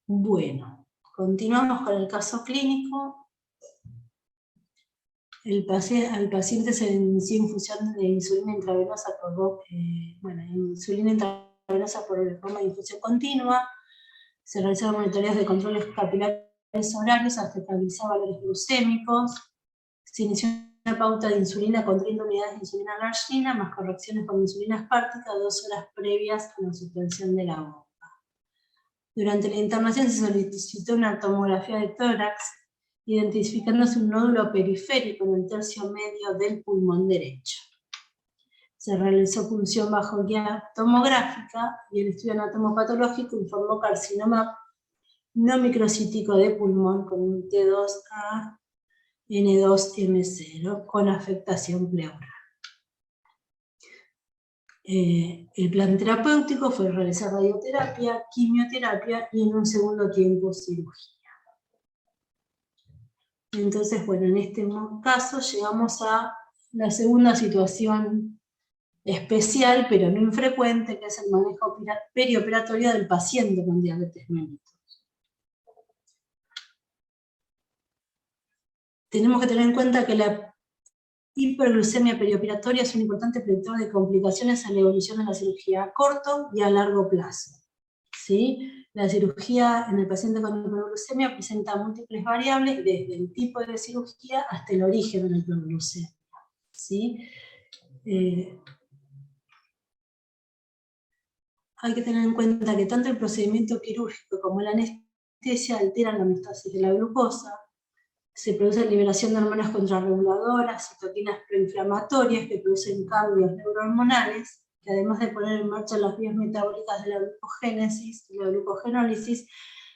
Bueno, continuamos con el caso clínico. Al paciente se le inició infusión de insulina intravenosa insulina intravenosa por forma de infusión continua. Se realizaron monitoreos de controles capilares horarios hasta estabilizar valores glucémicos. Se inició una pauta de insulina con 30 unidades de insulina largina, más correcciones con insulina espártica 2 horas previas a la suspensión de la bomba. Durante la internación se solicitó una tomografía de tórax, identificándose un nódulo periférico en el tercio medio del pulmón derecho. Se realizó punción bajo guía tomográfica y el estudio anatomopatológico informó carcinoma no microcítico de pulmón con un T2A N2M0 con afectación pleural. El plan terapéutico fue realizar radioterapia, quimioterapia y en un segundo tiempo cirugía. Entonces, bueno, en este caso llegamos a la segunda situación especial, pero no infrecuente, que es el manejo perioperatorio del paciente con diabetes mellitus. Tenemos que tener en cuenta que la hiperglucemia perioperatoria es un importante predictor de complicaciones en la evolución de la cirugía a corto y a largo plazo. ¿Sí? La cirugía en el paciente con hiperglucemia presenta múltiples variables, desde el tipo de cirugía hasta el origen de la hiperglucemia. ¿Sí? Hay que tener en cuenta que tanto el procedimiento quirúrgico como la anestesia alteran la homeostasis de la glucosa. Se produce liberación de hormonas contrarreguladoras, citoquinas proinflamatorias que producen cambios neurohormonales, que además de poner en marcha las vías metabólicas de la glucogénesis y la glucogenólisis,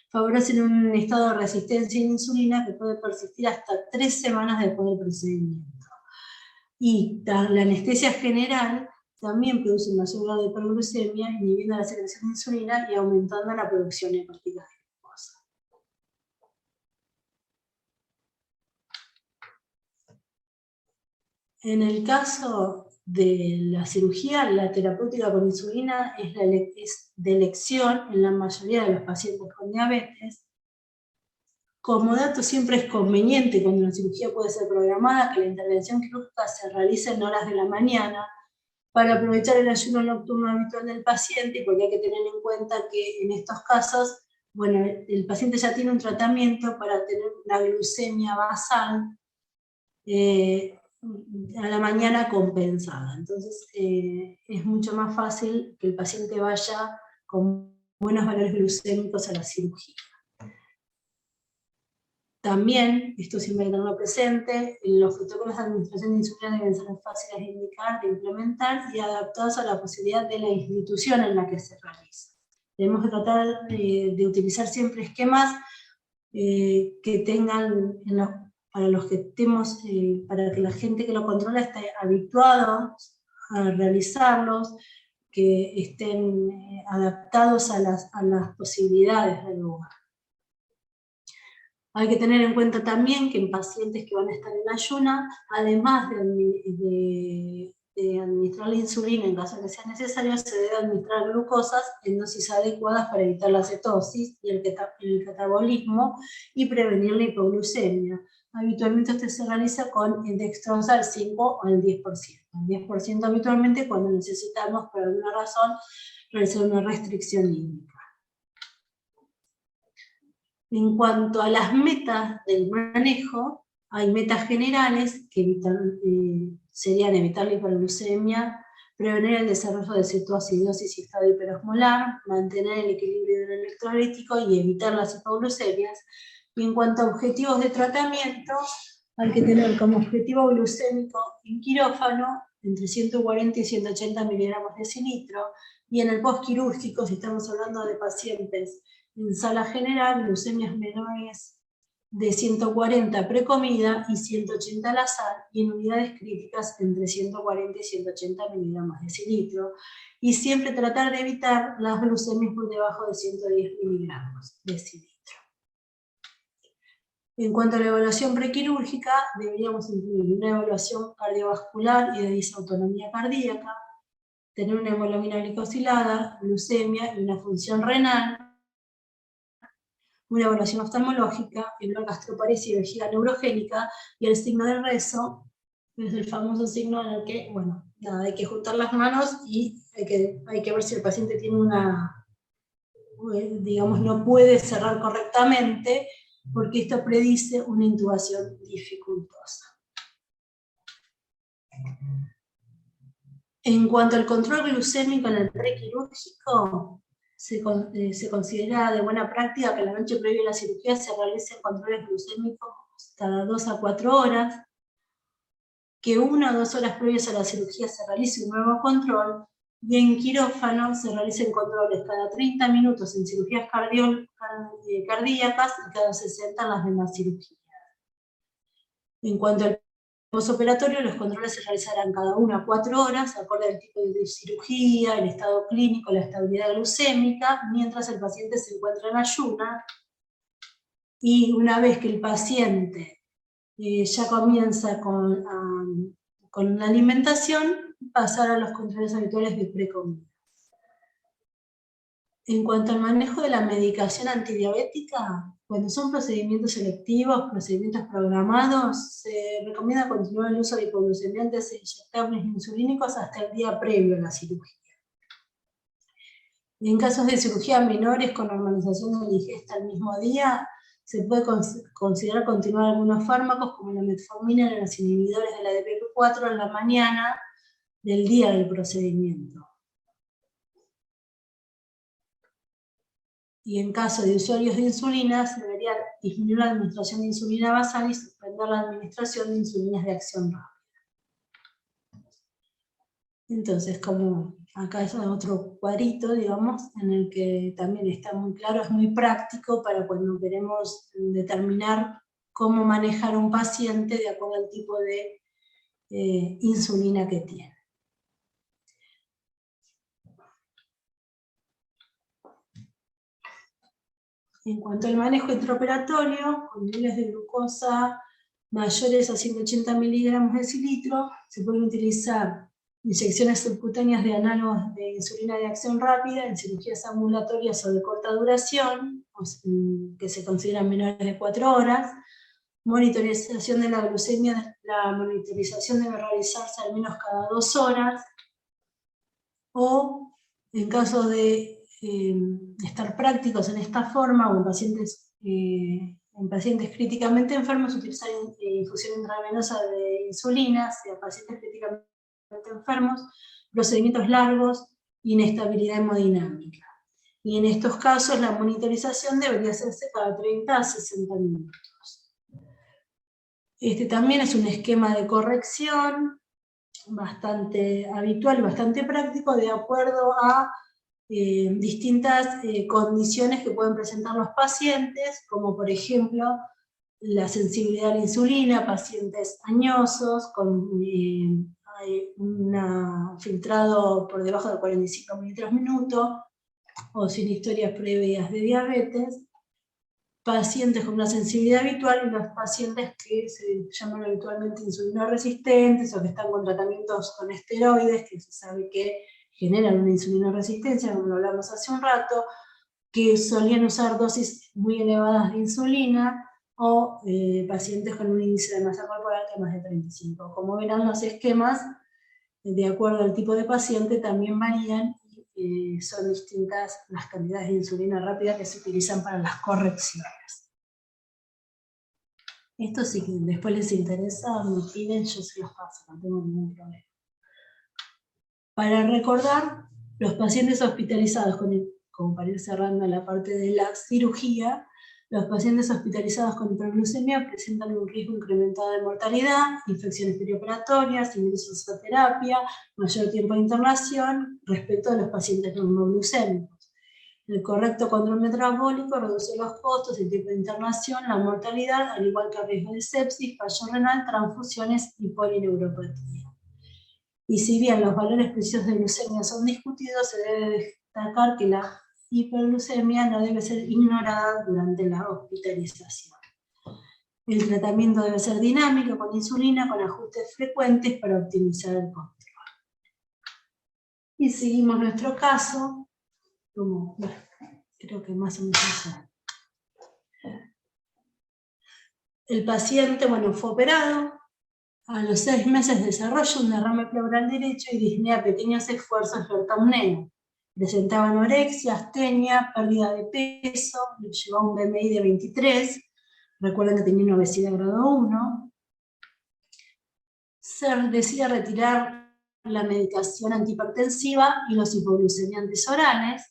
favorecen un estado de resistencia a la insulina que puede persistir hasta 3 semanas después del procedimiento. Y la anestesia general también produce un mayor grado de hiperglucemia, inhibiendo la secreción de insulina y aumentando la producción hepática de glucosa. En el caso de la cirugía, la terapéutica con insulina es de elección en la mayoría de los pacientes con diabetes. Como dato, siempre es conveniente cuando una cirugía puede ser programada que la intervención quirúrgica se realice en horas de la mañana para aprovechar el ayuno nocturno habitual del paciente, porque hay que tener en cuenta que en estos casos, bueno, el paciente ya tiene un tratamiento para tener una glucemia basal a la mañana compensada. Entonces es mucho más fácil que el paciente vaya con buenos valores glucémicos a la cirugía. También, esto siempre hay que tenerlo presente, los protocolos de administración de insulina deben ser fáciles de indicar, de implementar y adaptados a la posibilidad de la institución en la que se realiza. Tenemos que tratar de utilizar siempre esquemas que tengan, para los que estemos, para que la gente que lo controla esté habituado a realizarlos, que estén adaptados a las posibilidades del lugar. Hay que tener en cuenta también que en pacientes que van a estar en ayuna, además de administrar la insulina en caso de que sea necesario, se debe administrar glucosas en dosis adecuadas para evitar la cetosis y el catabolismo y prevenir la hipoglucemia. Habitualmente esto se realiza con el dextrosa al 5 o al 10%. El 10% habitualmente cuando necesitamos, por alguna razón, realizar una restricción hídrica. En cuanto a las metas del manejo, hay metas generales que serían evitar la hiperglucemia, prevenir el desarrollo de cetoacidosis y estado hiperosmolar, mantener el equilibrio hidroelectrolítico y evitar las hipoglucemias. Y en cuanto a objetivos de tratamiento, hay que tener como objetivo glucémico en quirófano entre 140 y 180 miligramos de cilitro, y en el postquirúrgico, si estamos hablando de pacientes en sala general, glucemias menores de 140 precomida y 180 al azar, y en unidades críticas entre 140 y 180 miligramos de cilitro, y siempre tratar de evitar las glucemias por debajo de 110 miligramos de cilitro. En cuanto a la evaluación prequirúrgica, deberíamos incluir una evaluación cardiovascular y de disautonomía cardíaca, tener una hemoglobina glicosilada, glucemia y una función renal, una evaluación oftalmológica, el dolor gastroparesia y vejiga neurogénica, y el signo del rezo es el famoso signo en el que, bueno, nada, hay que juntar las manos y hay que ver si el paciente tiene una, digamos, no puede cerrar correctamente, porque esto predice una intubación dificultosa. En cuanto al control glucémico en el prequirúrgico, se considera de buena práctica que la noche previa a la cirugía se realicen controles glucémicos cada 2 a 4 horas, que 1 o 2 horas previas a la cirugía se realice un nuevo control, y en quirófano se realicen controles cada 30 minutos en cirugías cardíacas y cada 60 en las demás cirugías. En cuanto al postoperatorio, los controles se realizarán cada 1 a 4 horas, acorde al tipo de cirugía, el estado clínico, la estabilidad glucémica, mientras el paciente se encuentra en ayuna, y una vez que el paciente ya comienza con la alimentación, pasar a los controles habituales de precomida. En cuanto al manejo de la medicación antidiabética, cuando son procedimientos selectivos, procedimientos programados, se recomienda continuar el uso de hipoglucemiantes e inyectables insulínicos hasta el día previo a la cirugía. En casos de cirugía menores con normalización de la ingesta al mismo día, se puede considerar continuar algunos fármacos como la metformina y los inhibidores de la DPP-4 en la mañana del día del procedimiento. Y en caso de usuarios de insulina, se debería disminuir la administración de insulina basal y suspender la administración de insulinas de acción rápida. Entonces, como acá es otro cuadrito, digamos, en el que también está muy claro, es muy práctico para cuando queremos determinar cómo manejar a un paciente de acuerdo al tipo de insulina que tiene. En cuanto al manejo intraoperatorio, con niveles de glucosa mayores a 180 miligramos de decilitro, se pueden utilizar inyecciones subcutáneas de análogos de insulina de acción rápida en cirugías ambulatorias o de corta duración, que se consideran menores de 4 horas. Monitorización de la glucemia, la monitorización debe realizarse al menos cada 2 horas, o en caso de estar prácticos en esta forma, o en pacientes críticamente enfermos, utilizar infusión intravenosa de insulina, sea pacientes críticamente enfermos, procedimientos largos, inestabilidad hemodinámica. Y en estos casos la monitorización debería hacerse cada 30 a 60 minutos. Este también es un esquema de corrección bastante habitual y bastante práctico, de acuerdo a distintas condiciones que pueden presentar los pacientes, como por ejemplo la sensibilidad a la insulina, pacientes añosos, con un filtrado por debajo de 45 mililitros minuto, o sin historias previas de diabetes, pacientes con una sensibilidad habitual y los pacientes que se llaman habitualmente insulinoresistentes o que están con tratamientos con esteroides, que se sabe que generan una insulinoresistencia, como lo hablamos hace un rato, que solían usar dosis muy elevadas de insulina, o pacientes con un índice de masa corporal de más de 35. Como verán, los esquemas, de acuerdo al tipo de paciente, también varían, y son distintas las cantidades de insulina rápida que se utilizan para las correcciones. Esto sí que después les interesa, me piden, yo se los paso, no tengo ningún problema. Para recordar, los pacientes hospitalizados, como para ir cerrando la parte de la cirugía, los pacientes hospitalizados con hiperglucemia presentan un riesgo incrementado de mortalidad, infecciones perioperatorias, ingresos a terapia, mayor tiempo de internación respecto a los pacientes normoglucémicos. El correcto control metabólico reduce los costos, el tiempo de internación, la mortalidad, al igual que el riesgo de sepsis, fallo renal, transfusiones y polineuropatía. Y si bien los valores precisos de glucemia son discutidos, se debe destacar que la hiperglucemia no debe ser ignorada durante la hospitalización. El tratamiento debe ser dinámico, con insulina, con ajustes frecuentes para optimizar el control. Y seguimos nuestro caso, como, bueno, creo que más o menos eso. El paciente, bueno, fue operado. A los 6 meses desarrolla un derrame pleural derecho y disnea pequeños esfuerzos vertaumneo. Presentaba anorexia, astenia, pérdida de peso, llevaba un BMI de 23, recuerden que tenía una obesidad grado 1. Se decide retirar la medicación antihipertensiva y los hipoglucemiantes orales,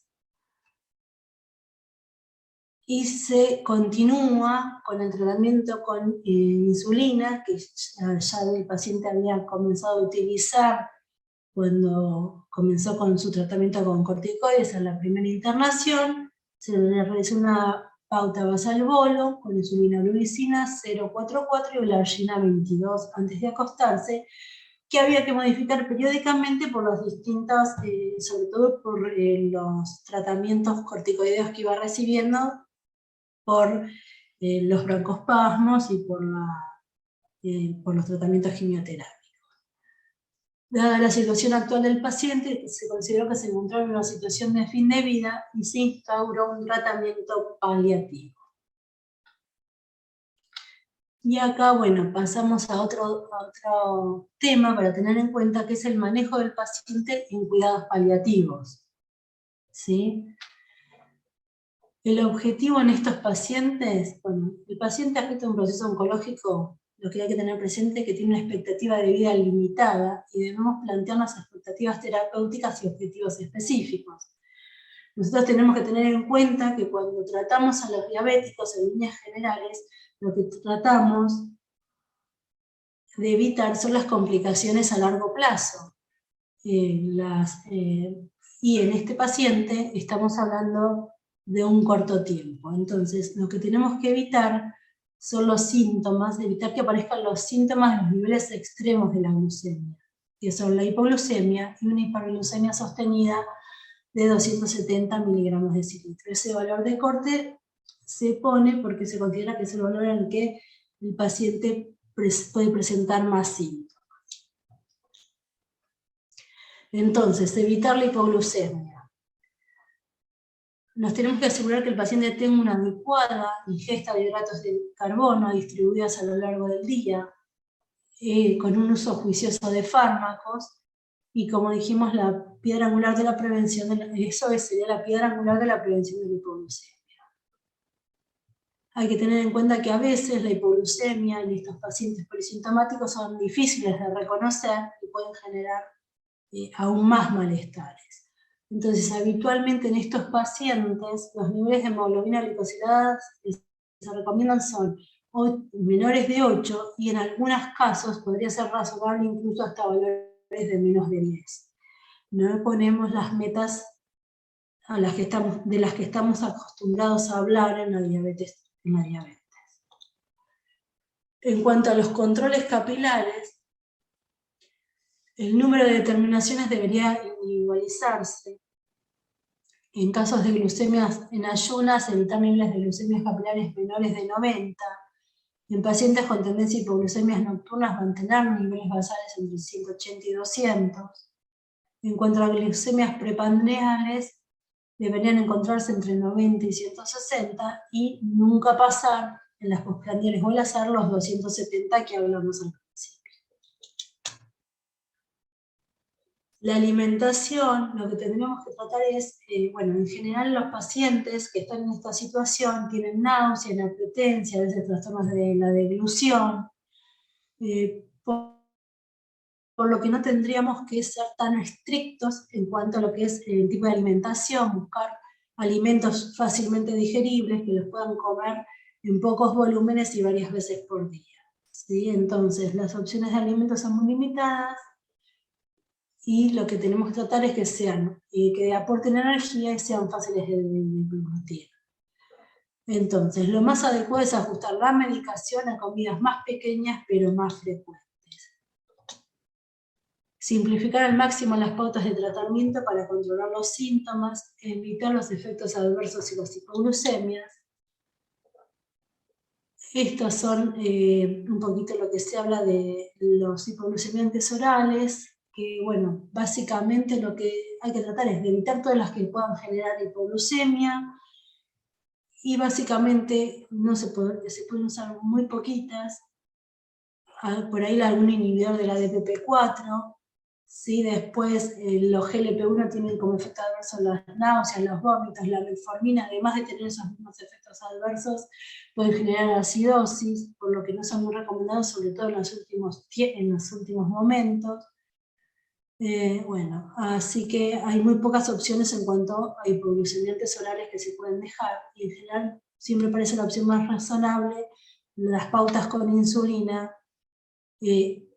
y se continúa con el tratamiento con insulina, que ya el paciente había comenzado a utilizar cuando comenzó con su tratamiento con corticoides en la primera internación. Se le realizó una pauta basal bolo con insulina glulicina 0,44 y glargina 22 antes de acostarse, que había que modificar periódicamente por los distintos, sobre todo por los tratamientos corticoideos que iba recibiendo, por los broncoespasmos y por los tratamientos quimioterápicos. Dada la situación actual del paciente, se consideró que se encontraba en una situación de fin de vida y se instauró un tratamiento paliativo. Y acá, bueno, pasamos a otro tema para tener en cuenta, que es el manejo del paciente en cuidados paliativos. ¿Sí? El objetivo en estos pacientes, bueno, el paciente afecta a un proceso oncológico, lo que hay que tener presente es que tiene una expectativa de vida limitada y debemos plantearnos expectativas terapéuticas y objetivos específicos. Nosotros tenemos que tener en cuenta que cuando tratamos a los diabéticos en líneas generales, lo que tratamos de evitar son las complicaciones a largo plazo. Y en este paciente estamos hablando de un corto tiempo. Entonces, lo que tenemos que evitar son los síntomas, evitar que aparezcan los síntomas de los niveles extremos de la glucemia, que son la hipoglucemia y una hiperglucemia sostenida de 270 miligramos de cilitro. Ese valor de corte se pone porque se considera que es el valor en el que el paciente puede presentar más síntomas. Entonces, evitar la hipoglucemia. Nos tenemos que asegurar que el paciente tenga una adecuada ingesta de hidratos de carbono distribuidas a lo largo del día, con un uso juicioso de fármacos, y como dijimos, la piedra angular de la prevención, eso sería la piedra angular de la prevención de la hipoglucemia. Hay que tener en cuenta que a veces la hipoglucemia en estos pacientes polisintomáticos son difíciles de reconocer y pueden generar aún más malestares. Entonces, habitualmente en estos pacientes, los niveles de hemoglobina glicosiladas que se recomiendan son menores de 8 y en algunos casos podría ser razonable incluso hasta valores de menos de 10. No ponemos las metas de las que estamos acostumbrados a hablar en la diabetes. En cuanto a los controles capilares, el número de determinaciones debería individualizarse. En casos de glucemias en ayunas, evitar niveles de glucemias capilares menores de 90. En pacientes con tendencia a hipoglucemias nocturnas, mantener niveles basales entre 180 y 200. En cuanto a glucemias prepandreales, deberían encontrarse entre 90 y 160 y nunca pasar en las postprandiales o al azar los 270 que hablamos al principio. La alimentación, lo que tendríamos que tratar es, bueno, en general los pacientes que están en esta situación tienen náusea, inapetencia, a veces trastornos de la deglución, por lo que no tendríamos que ser tan estrictos en cuanto a lo que es el tipo de alimentación, buscar alimentos fácilmente digeribles que los puedan comer en pocos volúmenes y varias veces por día. ¿Sí? Entonces, las opciones de alimentos son muy limitadas y lo que tenemos que tratar es que sean, que aporten energía y sean fáciles de digerir. Entonces, lo más adecuado es ajustar la medicación a comidas más pequeñas pero más frecuentes. Simplificar al máximo las pautas de tratamiento para controlar los síntomas, evitar los efectos adversos y las hipoglucemias. Estos son un poquito lo que se habla de los hipoglucemiantes orales, que bueno, básicamente lo que hay que tratar es de evitar todas las que puedan generar hipoglucemia y básicamente se pueden usar muy poquitas, por ahí algún inhibidor de la DPP4, ¿sí? Después los GLP-1 tienen como efecto adverso las náuseas, los vómitos, la metformina, además de tener esos mismos efectos adversos, pueden generar acidosis, por lo que no son muy recomendados, sobre todo en los últimos momentos. Bueno, así que hay muy pocas opciones en cuanto a hipoglucemiantes orales que se pueden dejar, y en general siempre parece la opción más razonable las pautas con insulina, en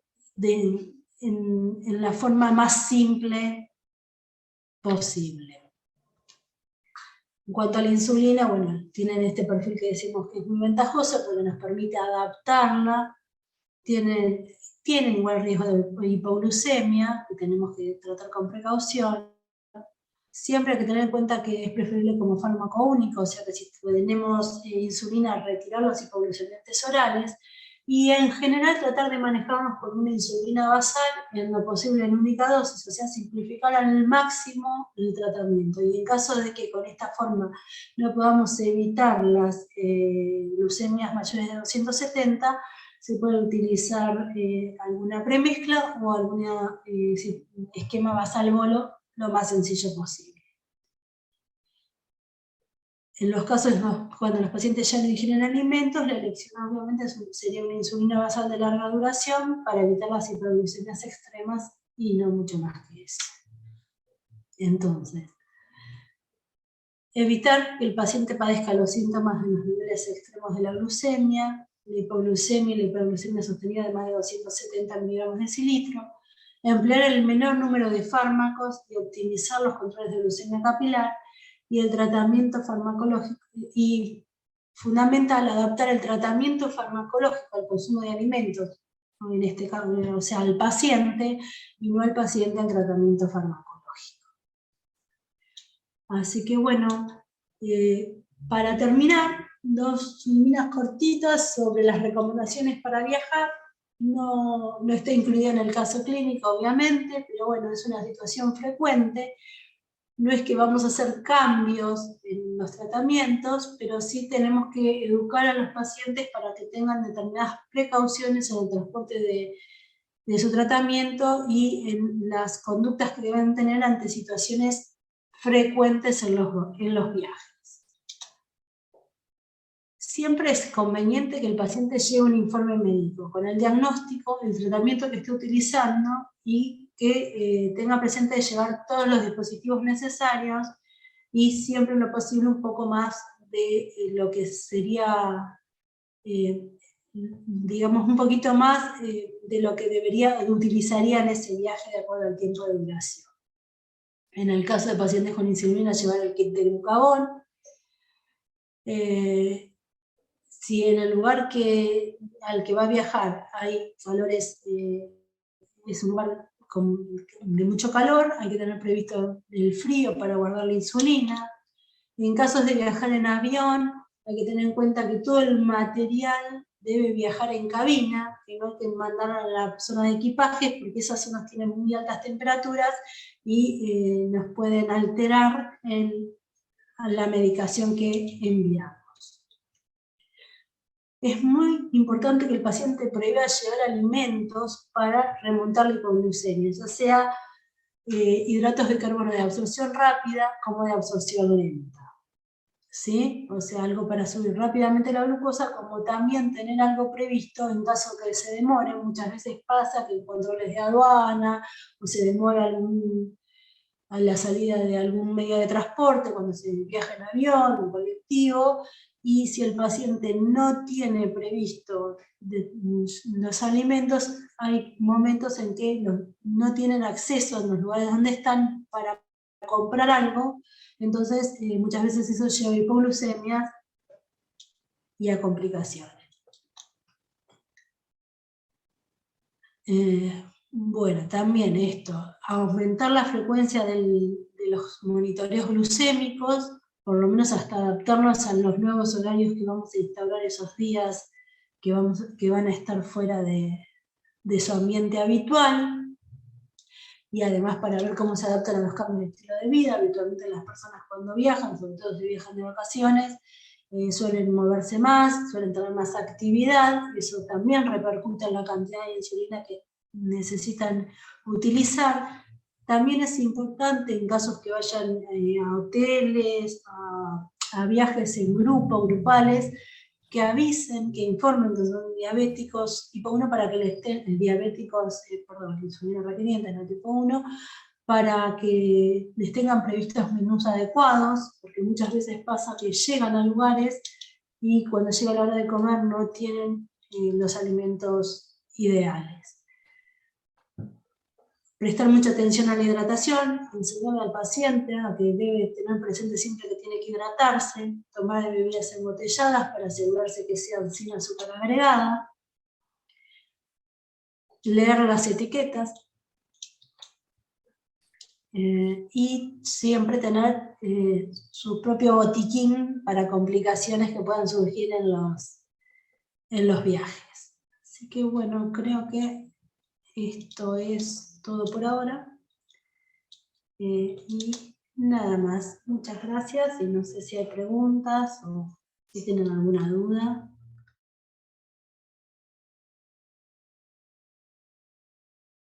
la forma más simple posible. En cuanto a la insulina, bueno, tienen este perfil que decimos que es muy ventajoso porque nos permite adaptarla, tienen igual riesgo de hipoglucemia, que tenemos que tratar con precaución. Siempre hay que tener en cuenta que es preferible como fármaco único, o sea que si tenemos insulina, retirar los hipoglucemiantes orales, y en general tratar de manejarnos con una insulina basal, en lo posible en única dosis, o sea, simplificar al máximo el tratamiento. Y en caso de que con esta forma no podamos evitar las glucemias mayores de 270, se puede utilizar alguna premezcla o algún esquema basal-bolo lo más sencillo posible. En los casos cuando los pacientes ya no ingieren alimentos, la elección obviamente sería una insulina basal de larga duración para evitar las hiperglucemias extremas y no mucho más que eso. Entonces, evitar que el paciente padezca los síntomas de los niveles extremos de la glucemia, la hipoglucemia y la hiperglucemia sostenida de más de 270 miligramos de decilitro, emplear el menor número de fármacos y optimizar los controles de glucemia capilar, y el tratamiento farmacológico, y fundamental, adaptar el tratamiento farmacológico al consumo de alimentos, en este caso, o sea, al paciente, y no al paciente al tratamiento farmacológico. Así que bueno, para terminar, 2 líneas cortitas sobre las recomendaciones para viajar. No está incluida en el caso clínico, obviamente, pero bueno, es una situación frecuente. No es que vamos a hacer cambios en los tratamientos, pero sí tenemos que educar a los pacientes para que tengan determinadas precauciones en el transporte de su tratamiento y en las conductas que deben tener ante situaciones frecuentes en los viajes. Siempre es conveniente que el paciente lleve un informe médico con el diagnóstico, el tratamiento que esté utilizando y que tenga presente de llevar todos los dispositivos necesarios y siempre en lo posible un poco más de lo que sería, digamos, un poquito más de lo que utilizaría en ese viaje de acuerdo al tiempo de duración. En el caso de pacientes con insulina, llevar el kit de glucagón. Si en el lugar al que va a viajar hay valores, es un lugar de mucho calor, hay que tener previsto el frío para guardar la insulina. En casos de viajar en avión, hay que tener en cuenta que todo el material debe viajar en cabina, que no hay que mandar a la zona de equipajes, porque esas zonas tienen muy altas temperaturas y nos pueden alterar la medicación que enviamos. Es muy importante que el paciente prevea llevar alimentos para remontar la hipoglucemia, ya sea hidratos de carbono de absorción rápida como de absorción lenta. ¿Sí? O sea, algo para subir rápidamente la glucosa, como también tener algo previsto en caso que se demore. Muchas veces pasa que en controles de aduana o se demora a la salida de algún medio de transporte, cuando se viaja en avión, en colectivo, y si el paciente no tiene previsto los alimentos, hay momentos en que no tienen acceso en los lugares donde están para comprar algo, entonces muchas veces eso lleva a hipoglucemias y a complicaciones. Bueno, también esto, aumentar la frecuencia de los monitoreos glucémicos, por lo menos hasta adaptarnos a los nuevos horarios que vamos a instaurar esos días que van a estar fuera de su ambiente habitual, y además para ver cómo se adaptan a los cambios de estilo de vida. Habitualmente las personas cuando viajan, sobre todo si viajan de vacaciones, suelen moverse más, suelen tener más actividad, eso también repercute en la cantidad de insulina que necesitan utilizar. También es importante en casos que vayan a hoteles, a viajes en grupo, grupales, que avisen, que informen que son diabéticos tipo 1 para que les estén, diabéticos, insulina requerientes, no tipo 1, para que les tengan previstos menús adecuados, porque muchas veces pasa que llegan a lugares y cuando llega la hora de comer no tienen los alimentos ideales. Prestar mucha atención a la hidratación, enseñarle al paciente a que debe tener presente siempre que tiene que hidratarse, tomar bebidas embotelladas para asegurarse que sean sin azúcar agregada, leer las etiquetas, y siempre tener su propio botiquín para complicaciones que puedan surgir en los viajes. Así que bueno, creo que esto es todo por ahora. Y nada más. Muchas gracias y no sé si hay preguntas o si tienen alguna duda.